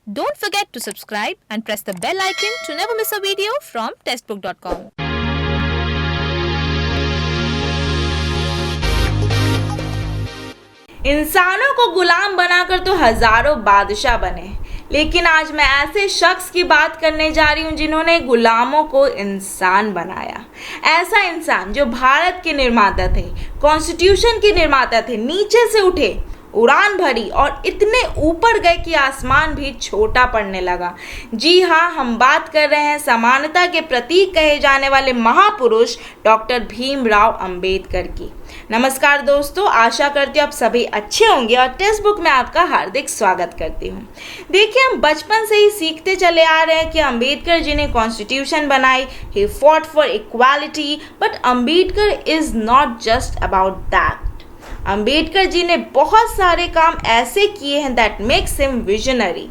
Don't forget to subscribe and press the bell icon to never miss a video from testbook.com. इंसानों को गुलाम बनाकर तो हजारों बादशाह बने, लेकिन आज मैं ऐसे शख्स की बात करने जा रही हूँ जिन्होंने गुलामों को इंसान बनाया। ऐसा इंसान जो भारत के निर्माता थे, कॉन्स्टिट्यूशन के निर्माता थे, नीचे से उठे, उड़ान भरी और इतने ऊपर गए कि आसमान भी छोटा पड़ने लगा। जी हाँ, हम बात कर रहे हैं समानता के प्रतीक कहे जाने वाले महापुरुष डॉक्टर भीमराव अंबेडकर की। नमस्कार दोस्तों, आशा करती हूँ आप सभी अच्छे होंगे और टेक्स्ट बुक में आपका हार्दिक स्वागत करती हूँ। देखिए, हम बचपन से ही सीखते चले आ रहे हैं कि अंबेडकर जी ने कॉन्स्टिट्यूशन बनाई, he fought for equality, but Ambedkar is not just about that. Ambedkar ji ने बहुत सारे काम ऐसे किए हैं दैट मेक्स हिम विजनरी।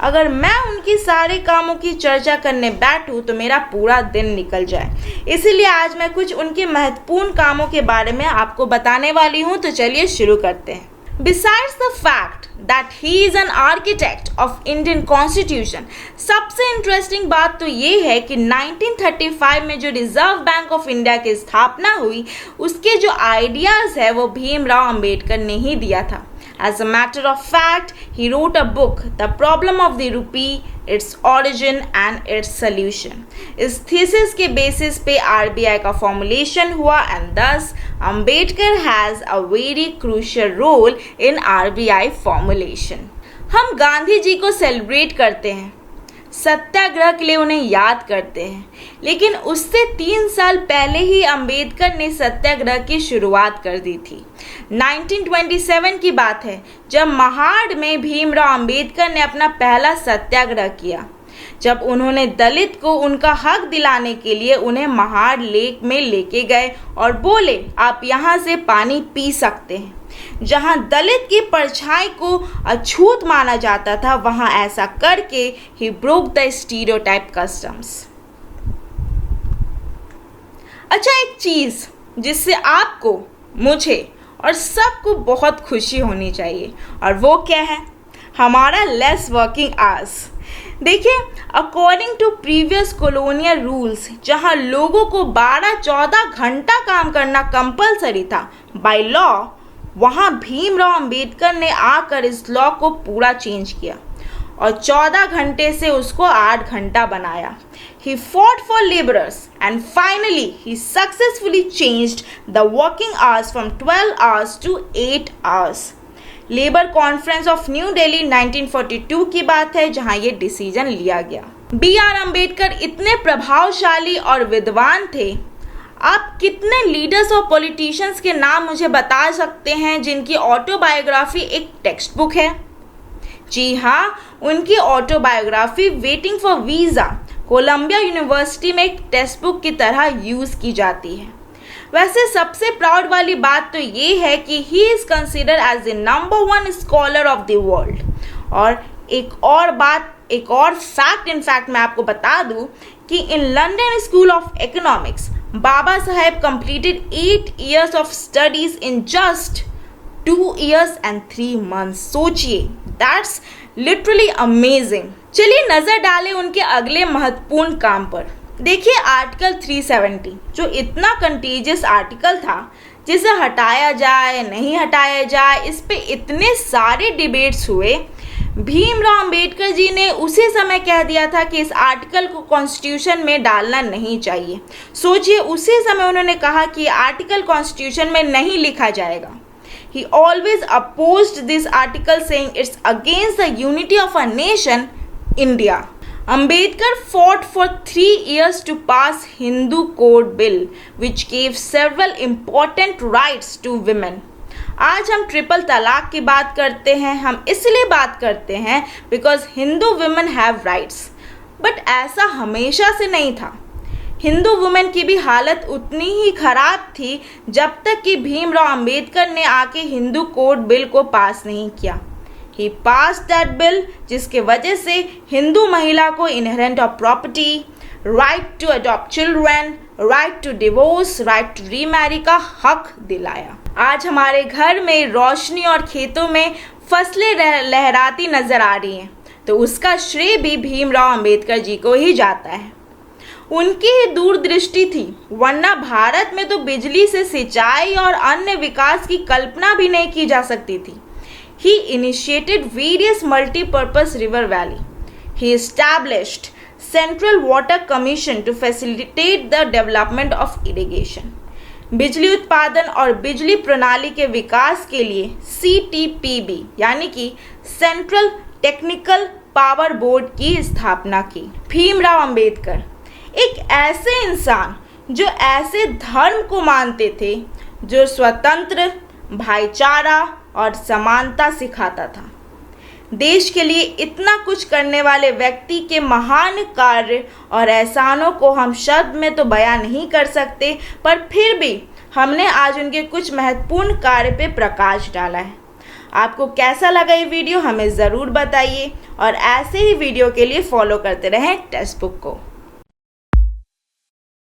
अगर मैं उनकी सारे कामों की चर्चा करने बैठूं तो मेरा पूरा दिन निकल जाए, इसीलिए आज मैं कुछ उनके महत्वपूर्ण कामों के बारे में आपको बताने वाली हूं। तो चलिए शुरू करते हैं। Besides the fact that he is an architect of Indian Constitution, सबसे इंटरेस्टिंग बात तो ये है कि 1935 में जो रिजर्व बैंक ऑफ इंडिया की स्थापना हुई, उसके जो आइडियाज़ है वो भीमराव अंबेडकर ने ही दिया था। As a matter of fact, he wrote a book, The Problem of the Rupee, Its Origin and Its Solution. इस थीसिस के बेसिस पे आरबीआई का फॉर्मुलेशन हुआ and thus Ambedkar has a very crucial role in RBI formulation. हम गांधी जी को celebrate करते हैं, सत्याग्रह के लिए उन्हें याद करते हैं, लेकिन उससे 3 साल पहले ही अंबेडकर ने सत्याग्रह की शुरुआत कर दी थी। 1927 की बात है जब महाड़ में भीमराव अंबेडकर ने अपना पहला सत्याग्रह किया, जब उन्होंने दलित को उनका हक दिलाने के लिए उन्हें महाड़ लेक में लेके गए और बोले, आप यहाँ से पानी पी सकते हैं। जहाँ दलित की परछाई को अछूत माना जाता था, वहाँ ऐसा करके he broke the stereotype customs. अच्छा, एक चीज़ जिससे आपको, मुझे और सबको बहुत खुशी होनी चाहिए, और वो क्या है? हमारा लेस वर्किंग आवर्स। देखिए, according to previous colonial rules, जहां लोगों को 12-14 घंटा काम करना कंपलसरी था बाय लॉ, वहां भीमराव अंबेडकर ने आकर इस लॉ को पूरा चेंज किया और 14 घंटे से उसको 8 घंटा बनाया। He fought for laborers and finally he successfully changed the working hours from 12 hours to 8 hours. Labour conference of new Delhi 1942 की बात है जहां ये डिसीजन लिया गया। बी आर अम्बेडकर इतने प्रभावशाली और विद्वान थे। आप कितने लीडर्स और पॉलिटिशियंस के नाम मुझे बता सकते हैं जिनकी ऑटोबायोग्राफी एक टेक्स्ट बुक है? जी हाँ, उनकी autobiography waiting for visa Columbia University में एक टेक्स्ट बुक की तरह यूज़ की जाती है। वैसे सबसे प्राउड वाली बात तो ये है कि he is considered as the number 1 scholar of the world. और एक और फैक्ट इनफैक्ट मैं आपको बता दूं कि in London School of Economics Baba Saheb completed 8 years of studies in just 2 years and 3 months। सोचिए, that's literally amazing। चलिए नज़र डालें उनके अगले महत्वपूर्ण काम पर। देखिए, आर्टिकल 370 जो इतना कंटेजियस आर्टिकल था, जिसे हटाया जाए नहीं हटाया जाए, इस पे इतने सारे डिबेट्स हुए। भीमराव अंबेडकर जी ने उसी समय कह दिया था कि इस आर्टिकल को कॉन्स्टिट्यूशन में डालना नहीं चाहिए। सोचिए, उसी समय उन्होंने कहा कि आर्टिकल कॉन्स्टिट्यूशन में नहीं लिखा जाएगा। He always opposed this article saying it's against the unity of a nation, India. Ambedkar fought for 3 years to pass Hindu Code Bill, which gave several important rights to women. आज हम triple तलाक की बात करते हैं। हम इसलिए बात करते हैं because Hindu women have rights, but ऐसा हमेशा से नहीं था। हिंदू वुमेन की भी हालत उतनी ही खराब थी जब तक कि भीमराव अंबेडकर ने आके हिंदू कोड बिल को पास नहीं किया। ही पास दैट बिल, जिसके वजह से हिंदू महिला को inherent of property, right to adopt children, right to divorce, right to remarry का हक दिलाया। आज हमारे घर में रोशनी और खेतों में फसलें लहराती नजर आ रही हैं, तो उसका श्रेय भी भीमराव अंबेडकर जी को ही जाता है। उनकी ही दूरदृष्टि थी, वरना भारत में तो बिजली से सिंचाई और अन्य विकास की कल्पना भी नहीं की जा सकती थी। He initiated various multi-purpose river valley. He established Central Water Commission to facilitate the development of irrigation. बिजली उत्पादन और बिजली प्रणाली के विकास के लिए CTPB यानी कि सेंट्रल टेक्निकल पावर बोर्ड की स्थापना की। भीमराव अंबेडकर एक ऐसे इंसान जो ऐसे धर्म को मानते थे जो स्वतंत्र, भाईचारा और समानता सिखाता था। देश के लिए इतना कुछ करने वाले व्यक्ति के महान कार्य और एहसानों को हम शब्द में तो बयां नहीं कर सकते, पर फिर भी हमने आज उनके कुछ महत्वपूर्ण कार्य पे प्रकाश डाला है। आपको कैसा लगा ये वीडियो हमें ज़रूर बताइए और ऐसे ही वीडियो के लिए फॉलो करते रहें टेक्स्ट बुक को।